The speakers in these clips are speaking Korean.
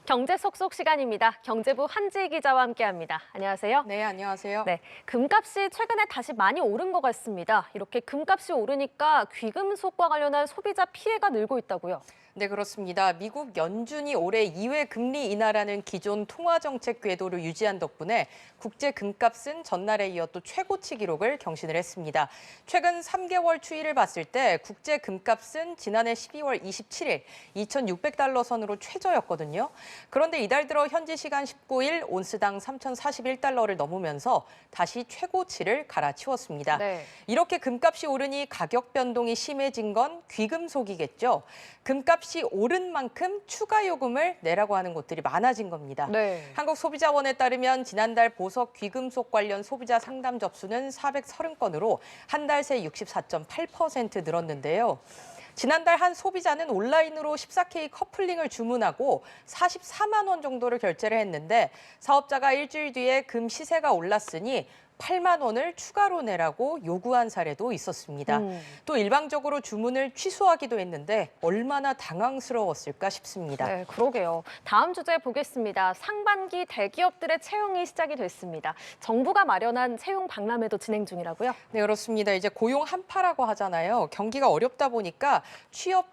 경제 속속 시간입니다. 경제부 한지희 기자와 함께합니다. 안녕하세요. 네, 안녕하세요. 네, 금값이 최근에 다시 많이 오른 것 같습니다. 이렇게 금값이 오르니까 귀금속과 관련한 소비자 피해가 늘고 있다고요. 네, 그렇습니다. 미국 연준이 올해 2회 금리 인하라는 기존 통화 정책 궤도를 유지한 덕분에 국제 금값은 전날에 이어 또 최고치 기록을 경신을 했습니다. 최근 3개월 추이를 봤을 때 국제 금값은 지난해 12월 27일 2,600달러 선으로 최저였거든요. 그런데 이달 들어 현지 시간 19일 온스당 3,041달러를 넘으면서 다시 최고치를 갈아치웠습니다. 네. 이렇게 금값이 오르니 가격 변동이 심해진 건 귀금속이겠죠. 금값이 오른 만큼 추가 요금을 내라고 하는 곳들이 많아진 겁니다. 네. 한국소비자원에 따르면 지난달 보석 귀금속 관련 소비자 상담 접수는 430건으로 한 달 새 64.8% 늘었는데요. 지난달 한 소비자는 온라인으로 14K 커플링을 주문하고 44만 원 정도를 결제를 했는데 사업자가 일주일 뒤에 금 시세가 올랐으니 8만 원을 추가로 내라고 요구한 사례도 있었습니다. 또 일방적으로 주문을 취소하기도 했는데 얼마나 당황스러웠을까 싶습니다. 네, 그러게요. 다음 주제 보겠습니다. 상반기 대기업들의 채용이 시작이 됐습니다. 정부가 마련한 채용 박람회도 진행 중이라고요? 네, 그렇습니다. 이제 고용 한파라고 하잖아요. 경기가 어렵다 보니까 취업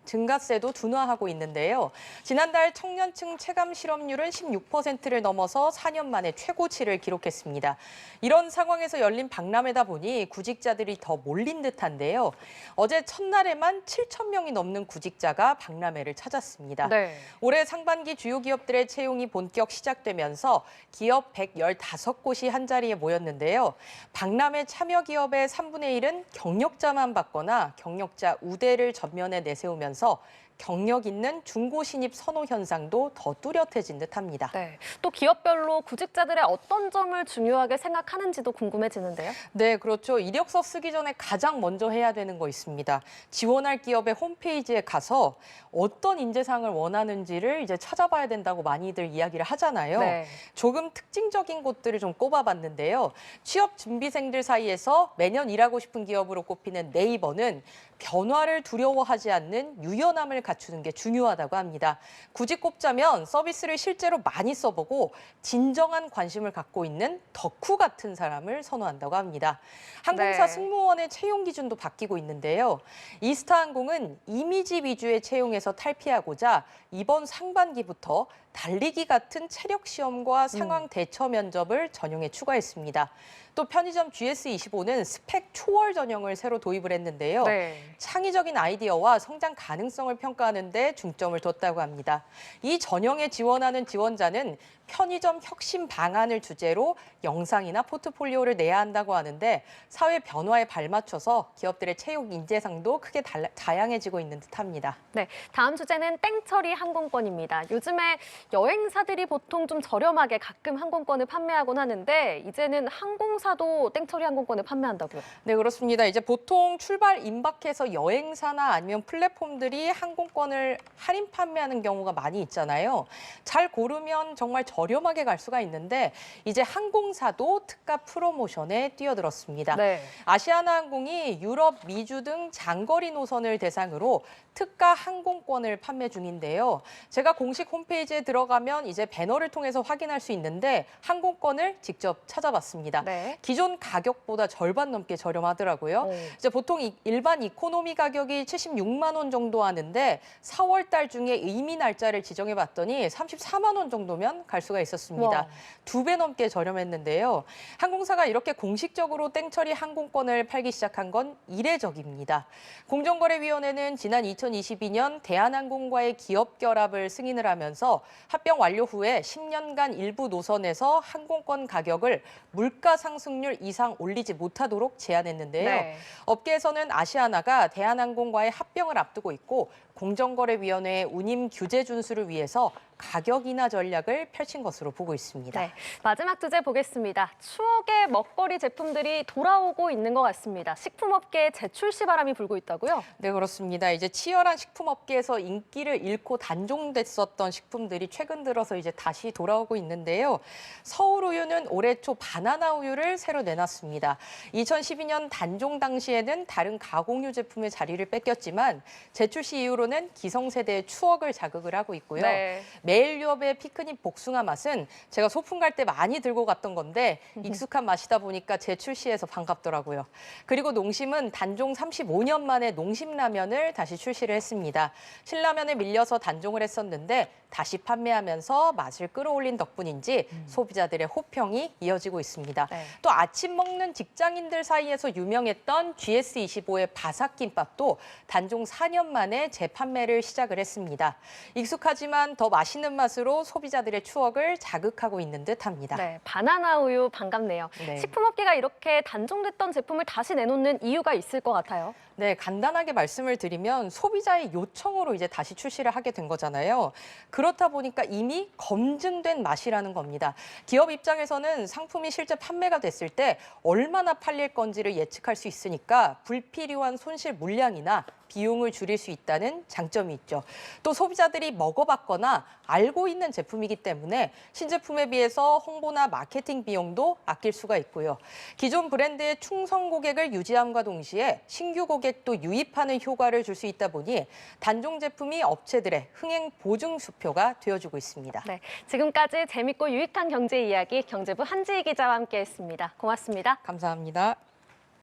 증가세도 둔화하고 있는데요. 지난달 청년층 체감 실업률은 16%를 넘어서 4년 만에 최고치를 기록했습니다. 이런 상황에서 열린 박람회다 보니 구직자들이 더 몰린 듯한데요. 어제 첫날에만 7천 명이 넘는 구직자가 박람회를 찾았습니다. 네. 올해 상반기 주요 기업들의 채용이 본격 시작되면서 기업 115곳이 한자리에 모였는데요. 박람회 참여 기업의 3분의 1은 경력자만 받거나 경력자 우대를 전면에 내세우면서 경력 있는 중고 신입 선호 현상도 더 뚜렷해진 듯합니다. 네. 또 기업별로 구직자들의 어떤 점을 중요하게 생각하는지도 궁금해지는데요. 네, 그렇죠. 이력서 쓰기 전에 가장 먼저 해야 되는 거 있습니다. 지원할 기업의 홈페이지에 가서 어떤 인재상을 원하는지를 이제 찾아봐야 된다고 많이들 이야기를 하잖아요. 네. 조금 특징적인 곳들을 좀 꼽아봤는데요. 취업 준비생들 사이에서 매년 일하고 싶은 기업으로 꼽히는 네이버는 변화를 두려워하지 않는 유연함을 갖추는 게 중요하다고 합니다. 굳이 꼽자면 서비스를 실제로 많이 써보고 진정한 관심을 갖고 있는 덕후 같은 사람을 선호한다고 합니다. 항공사 네. 승무원의 채용 기준도 바뀌고 있는데요. 이스타항공은 이미지 위주의 채용에서 탈피하고자 이번 상반기부터 달리기 같은 체력 시험과 상황 대처 면접을 전형에 추가했습니다. 또 편의점 GS25는 스펙 초월 전형을 새로 도입을 했는데요. 네. 창의적인 아이디어와 성장 가능성을 평가하는 데 중점을 뒀다고 합니다. 이 전형에 지원하는 지원자는 편의점 혁신 방안을 주제로 영상이나 포트폴리오를 내야 한다고 하는데 사회 변화에 발맞춰서 기업들의 채용 인재상도 크게 다양해지고 있는 듯합니다. 네, 다음 주제는 땡처리 항공권입니다. 요즘에 여행사들이 보통 좀 저렴하게 가끔 항공권을 판매하곤 하는데 이제는 항공사도 땡처리 항공권을 판매한다고요. 네, 그렇습니다. 이제 보통 출발 임박해서 여행사나 아니면 플랫폼들이 항공권을 할인 판매하는 경우가 많이 있잖아요. 잘 고르면 정말 저렴하게 갈 수가 있는데 이제 항공사도 특가 프로모션에 뛰어들었습니다. 네. 아시아나항공이 유럽, 미주 등 장거리 노선을 대상으로 특가 항공권을 판매 중인데요. 제가 공식 홈페이지에 들어가면 이제 배너를 통해서 확인할 수 있는데 항공권을 직접 찾아봤습니다. 네. 기존 가격보다 절반 넘게 저렴하더라고요. 오. 이제 보통 일반 이코노미 가격이 76만 원 정도 하는데 4월 달 중에 이미 날짜를 지정해 봤더니 34만 원 정도면 갈 수가 있었습니다. 와. 2배 넘게 저렴했는데요. 항공사가 이렇게 공식적으로 땡처리 항공권을 팔기 시작한 건 이례적입니다. 공정거래위원회는 지난 2022년 대한항공과의 기업 결합을 승인을 하면서 합병 완료 후에 10년간 일부 노선에서 항공권 가격을 물가 상승률 이상 올리지 못하도록 제한했는데요. 네. 업계에서는 아시아나가 대한항공과의 합병을 앞두고 있고 공정거래위원회의 운임 규제 준수를 위해서 가격 인하 전략을 펼친 것으로 보고 있습니다. 네, 마지막 주제 보겠습니다. 추억의 먹거리 제품들이 돌아오고 있는 것 같습니다. 식품업계에 재출시 바람이 불고 있다고요? 네, 그렇습니다. 이제 치열한 식품업계에서 인기를 잃고 단종됐었던 식품들이 최근 들어서 이제 다시 돌아오고 있는데요. 서울우유는 올해 초 바나나 우유를 새로 내놨습니다. 2012년 단종 당시에는 다른 가공유 제품의 자리를 뺏겼지만 재출시 이후로는 한국권은 기성세대의 추억을 자극을 하고 있고요. 네. 매일유업의 피크닉 복숭아 맛은 제가 소풍 갈 때 많이 들고 갔던 건데 익숙한 맛이다 보니까 재출시해서 반갑더라고요. 그리고 농심은 단종 35년 만에 농심라면을 다시 출시를 했습니다. 신라면에 밀려서 단종을 했었는데 다시 판매하면서 맛을 끌어올린 덕분인지 소비자들의 호평이 이어지고 있습니다. 네. 또 아침 먹는 직장인들 사이에서 유명했던 GS25의 바삭김밥도 단종 4년 만에 재판매를 시작을 했습니다. 익숙하지만 더 맛있는 맛으로 소비자들의 추억을 자극하고 있는 듯합니다. 네, 바나나 우유 반갑네요. 네. 식품업계가 이렇게 단종됐던 제품을 다시 내놓는 이유가 있을 것 같아요. 네, 간단하게 말씀을 드리면 소비자의 요청으로 이제 다시 출시를 하게 된 거잖아요. 그렇다 보니까 이미 검증된 맛이라는 겁니다. 기업 입장에서는 상품이 실제 판매가 됐을 때 얼마나 팔릴 건지를 예측할 수 있으니까 불필요한 손실 물량이나 비용을 줄일 수 있다는 장점이 있죠. 또 소비자들이 먹어봤거나 알고 있는 제품이기 때문에 신제품에 비해서 홍보나 마케팅 비용도 아낄 수가 있고요. 기존 브랜드의 충성 고객을 유지함과 동시에 신규 고객도 유입하는 효과를 줄 수 있다 보니 단종 제품이 업체들의 흥행 보증 수표가 되어주고 있습니다. 네, 지금까지 재밌고 유익한 경제 이야기 경제부 한지희 기자와 함께했습니다. 고맙습니다. 감사합니다.